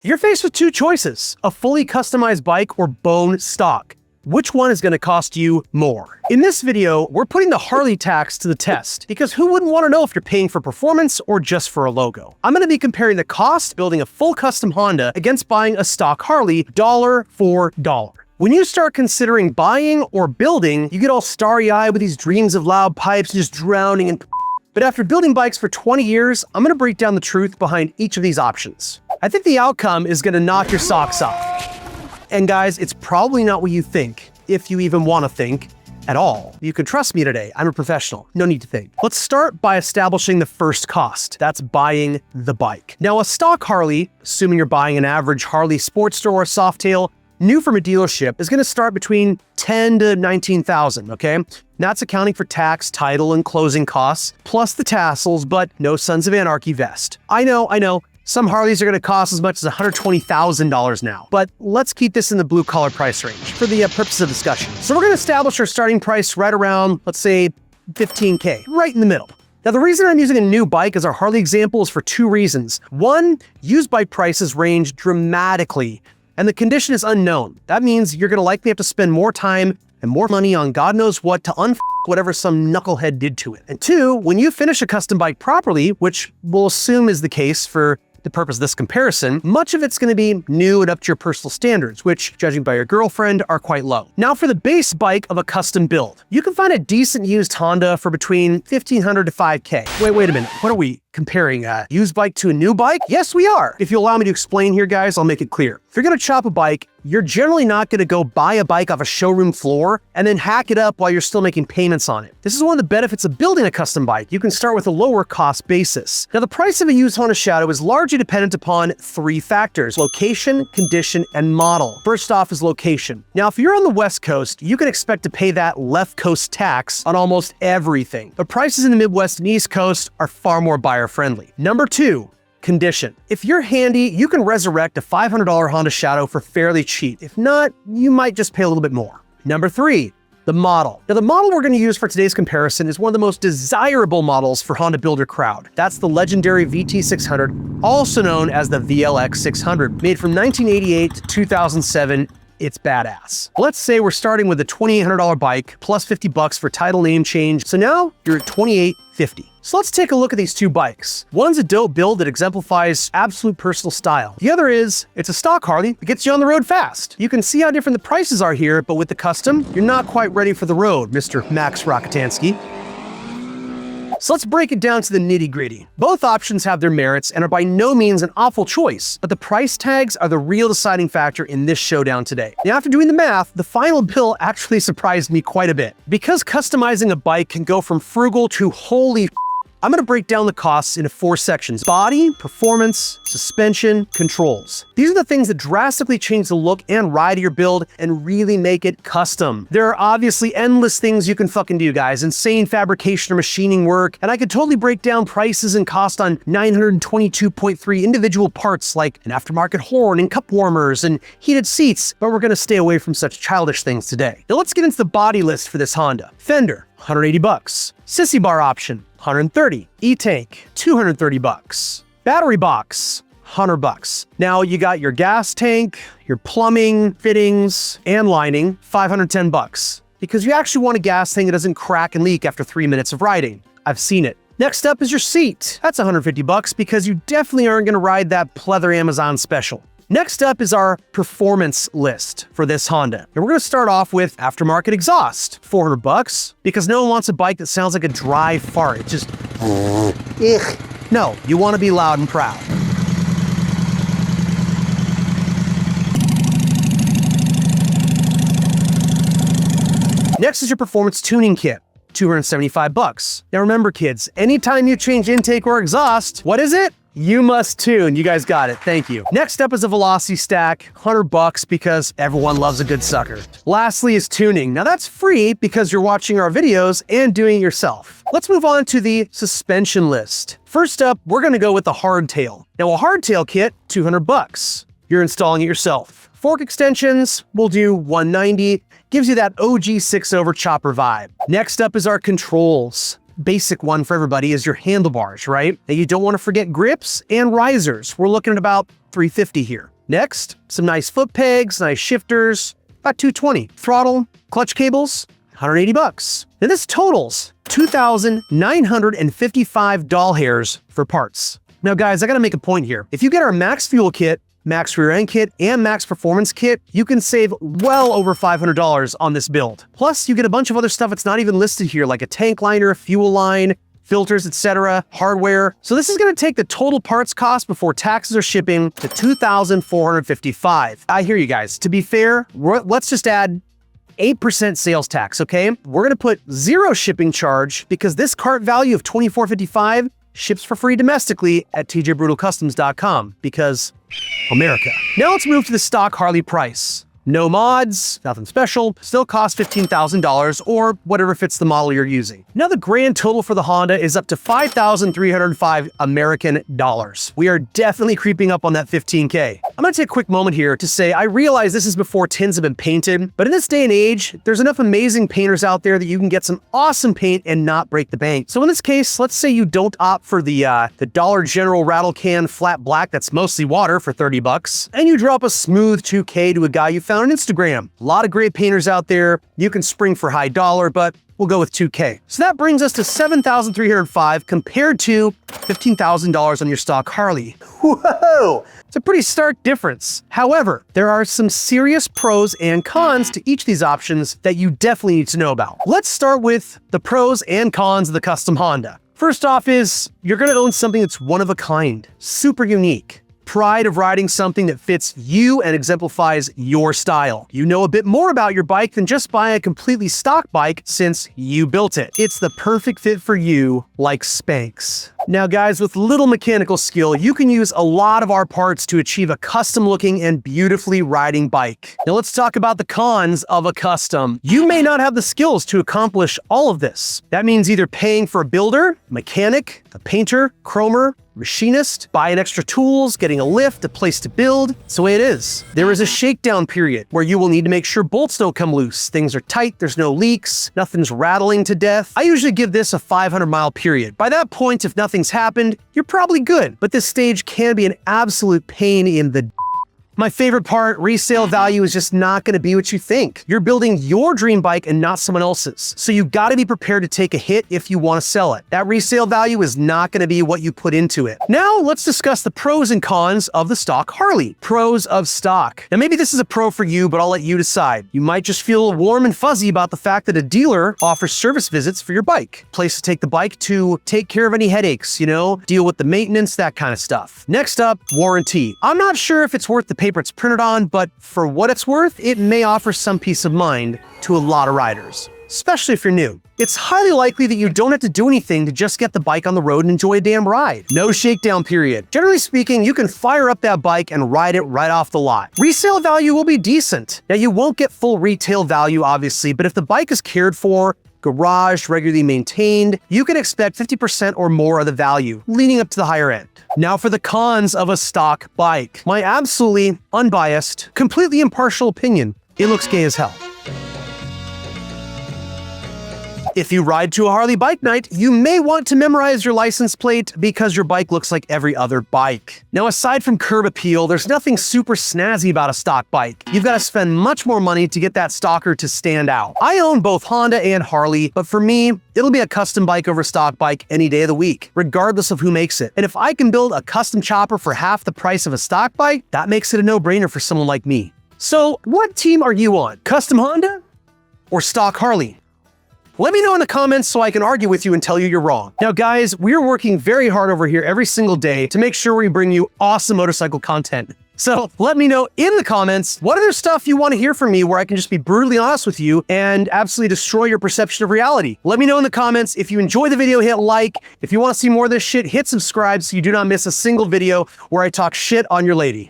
You're faced with two choices, a fully customized bike or bone stock. Which one is going to cost you more? In this video, we're putting the Harley tax to the test because who wouldn't want to know if you're paying for performance or just for a logo? I'm going to be comparing the cost building a full custom Honda against buying a stock Harley dollar for dollar. When you start considering buying or building, you get all starry-eyed with these dreams of loud pipes just drowning in. But after building bikes for 20 years, I'm going to break down the truth behind each of these options. I think the outcome is going to knock your socks off. And guys, it's probably not what you think, if you even want to think at all. You can trust me today. I'm a professional. No need to think. Let's start by establishing the first cost. That's buying the bike. Now, a stock Harley, assuming you're buying an average Harley Sportster or Softail, new from a dealership, is going to start between $10,000 to $19,000, okay? That's accounting for tax, title, and closing costs, plus the tassels, but no Sons of Anarchy vest. I know. Some Harleys are going to cost as much as $120,000 now, but let's keep this in the blue-collar price range for the purpose of discussion. So we're going to establish our starting price right around, let's say, $15K, right in the middle. Now, the reason I'm using a new bike as our Harley example is for two reasons. One, used bike prices range dramatically, and the condition is unknown. That means you're going to likely have to spend more time and more money on God knows what to unf whatever some knucklehead did to it. And two, when you finish a custom bike properly, which we'll assume is the case for the purpose of this comparison, much of it's going to be new and up to your personal standards, which, judging by your girlfriend, are quite low. Now for the base bike of a custom build. You can find a decent used Honda for between $1,500 to $5K. Wait a minute. What are we comparing a used bike to a new bike? Yes, we are. If you allow me to explain here, guys, I'll make it clear. If you're going to chop a bike, you're generally not going to go buy a bike off a showroom floor and then hack it up while you're still making payments on it. This is one of the benefits of building a custom bike. You can start with a lower cost basis. Now, the price of a used Honda Shadow is largely dependent upon three factors: location, condition, and model. First off is location. Now, if you're on the West Coast, you can expect to pay that left coast tax on almost everything. But prices in the Midwest and East Coast are far more buyer-friendly. Number two, condition. If you're handy, you can resurrect a $500 Honda Shadow for fairly cheap. If not, you might just pay a little bit more. Number three, the model. Now, the model we're going to use for today's comparison is one of the most desirable models for Honda builder crowd. That's the legendary VT600, also known as the VLX 600. Made from 1988 to 2007, it's badass. Let's say we're starting with a $2,800 bike plus $50 for title name change. So now you're at $2,850. So let's take a look at these two bikes. One's a dope build that exemplifies absolute personal style. The other is, it's a stock Harley that gets you on the road fast. You can see how different the prices are here, but with the custom, you're not quite ready for the road, Mr. Max Rockatansky. So let's break it down to the nitty-gritty. Both options have their merits and are by no means an awful choice, but the price tags are the real deciding factor in this showdown today. Now, after doing the math, the final bill actually surprised me quite a bit. Because customizing a bike can go from frugal to holy I'm going to break down the costs into four sections: body, performance, suspension, controls. These are the things that drastically change the look and ride of your build and really make it custom. There are obviously endless things you can fucking do, guys. Insane fabrication or machining work, and I could totally break down prices and cost on 922.3 individual parts like an aftermarket horn and cup warmers and heated seats, but we're going to stay away from such childish things today. Now let's get into the body list for this Honda. Fender, $180. Sissy bar option, $130. E-tank, $230. Battery box, $100. Now you got your gas tank, your plumbing, fittings, and lining, $510. Because you actually want a gas tank that doesn't crack and leak after 3 minutes of riding. I've seen it. Next up is your seat. That's $150 because you definitely aren't going to ride that pleather Amazon special. Next up is our performance list for this Honda. And we're going to start off with aftermarket exhaust, $400, because no one wants a bike that sounds like a dry fart. It's just, no, you want to be loud and proud. Next is your performance tuning kit, $275. Now remember, kids, anytime you change intake or exhaust, what is it? You must tune. You guys got it. Thank you. Next up is a velocity stack, $100 because everyone loves a good sucker. Lastly is tuning. Now that's free because you're watching our videos and doing it yourself. Let's move on to the suspension list. First up, we're going to go with the hardtail. Now a hardtail kit, $200. You're installing it yourself. Fork extensions, we'll do $190. Gives you that OG 6-over chopper vibe. Next up is our controls. basic one for everybody is your handlebars, right? And you don't want to forget grips and risers. We're looking at about $350 here. Next, some nice foot pegs, nice shifters, about $220. Throttle, clutch cables, $180. And this totals $2,955 doll hairs for parts. Now guys, I gotta make a point here. If you get our max fuel kit, max rear end kit, and max performance kit, you can save well over $500 on this build. Plus, you get a bunch of other stuff that's not even listed here, like a tank liner, fuel line, filters, etc., hardware. So this is gonna take the total parts cost before taxes or shipping to $2,455. I hear you guys. To be fair, let's just add 8% sales tax, okay? We're gonna put 0 shipping charge because this cart value of $24.55 ships for free domestically at tjbrutalcustoms.com because America. Now let's move to the stock Harley price. No mods, nothing special, still costs $15,000 or whatever fits the model you're using. Now the grand total for the Honda is up to $5,305 American dollars. We are definitely creeping up on that 15K. I'm gonna take a quick moment here to say I realize this is before tins have been painted, but in this day and age, there's enough amazing painters out there that you can get some awesome paint and not break the bank. So in this case, let's say you don't opt for the Dollar General rattle can flat black that's mostly water for $30, and you drop a smooth 2K to a guy you found on Instagram. A lot of great painters out there. You can spring for high dollar, but we'll go with 2K. So that brings us to $7,305 compared to $15,000 on your stock Harley. Whoa! It's a pretty stark difference. However, there are some serious pros and cons to each of these options that you definitely need to know about. Let's start with the pros and cons of the custom Honda. First off is, you're gonna own something that's one of a kind, super unique. Pride of riding something that fits you and exemplifies your style. You know a bit more about your bike than just buying a completely stock bike since you built it. It's the perfect fit for you, like Spanx. Now guys, with little mechanical skill, you can use a lot of our parts to achieve a custom looking and beautifully riding bike. Now let's talk about the cons of a custom. You may not have the skills to accomplish all of this. That means either paying for a builder, mechanic, a painter, chromer, machinist, buying extra tools, getting a lift, a place to build. It's the way it is. There is a shakedown period where you will need to make sure bolts don't come loose. Things are tight, there's no leaks, nothing's rattling to death. I usually give this a 500-mile period. By that point, if nothing's happened, you're probably good. But this stage can be an absolute pain in the My favorite part, resale value is just not gonna be what you think. You're building your dream bike and not someone else's. So you gotta be prepared to take a hit if you wanna sell it. That resale value is not gonna be what you put into it. Now let's discuss the pros and cons of the stock Harley. Pros of stock. Now maybe this is a pro for you, but I'll let you decide. You might just feel warm and fuzzy about the fact that a dealer offers service visits for your bike. Place to take the bike to take care of any headaches, deal with the maintenance, that kind of stuff. Next up, warranty. I'm not sure if it's worth the paper it's printed on, but for what it's worth, it may offer some peace of mind to a lot of riders, especially if you're new. It's highly likely that you don't have to do anything to just get the bike on the road and enjoy a damn ride. No shakedown period. Generally speaking, you can fire up that bike and ride it right off the lot. Resale value will be decent. Now, you won't get full retail value, obviously, but if the bike is cared for, garaged, regularly maintained, you can expect 50% or more of the value, leaning up to the higher end. Now for the cons of a stock bike. My absolutely unbiased, completely impartial opinion, it looks gay as hell. If you ride to a Harley bike night, you may want to memorize your license plate because your bike looks like every other bike. Now, aside from curb appeal, there's nothing super snazzy about a stock bike. You've got to spend much more money to get that stalker to stand out. I own both Honda and Harley, but for me, it'll be a custom bike over a stock bike any day of the week, regardless of who makes it. And if I can build a custom chopper for half the price of a stock bike, that makes it a no-brainer for someone like me. So, what team are you on? Custom Honda or stock Harley? Let me know in the comments so I can argue with you and tell you you're wrong. Now guys, we're working very hard over here every single day to make sure we bring you awesome motorcycle content. So let me know in the comments what other stuff you want to hear from me where I can just be brutally honest with you and absolutely destroy your perception of reality. Let me know in the comments. If you enjoyed the video, hit like. If you want to see more of this shit, hit subscribe so you do not miss a single video where I talk shit on your lady.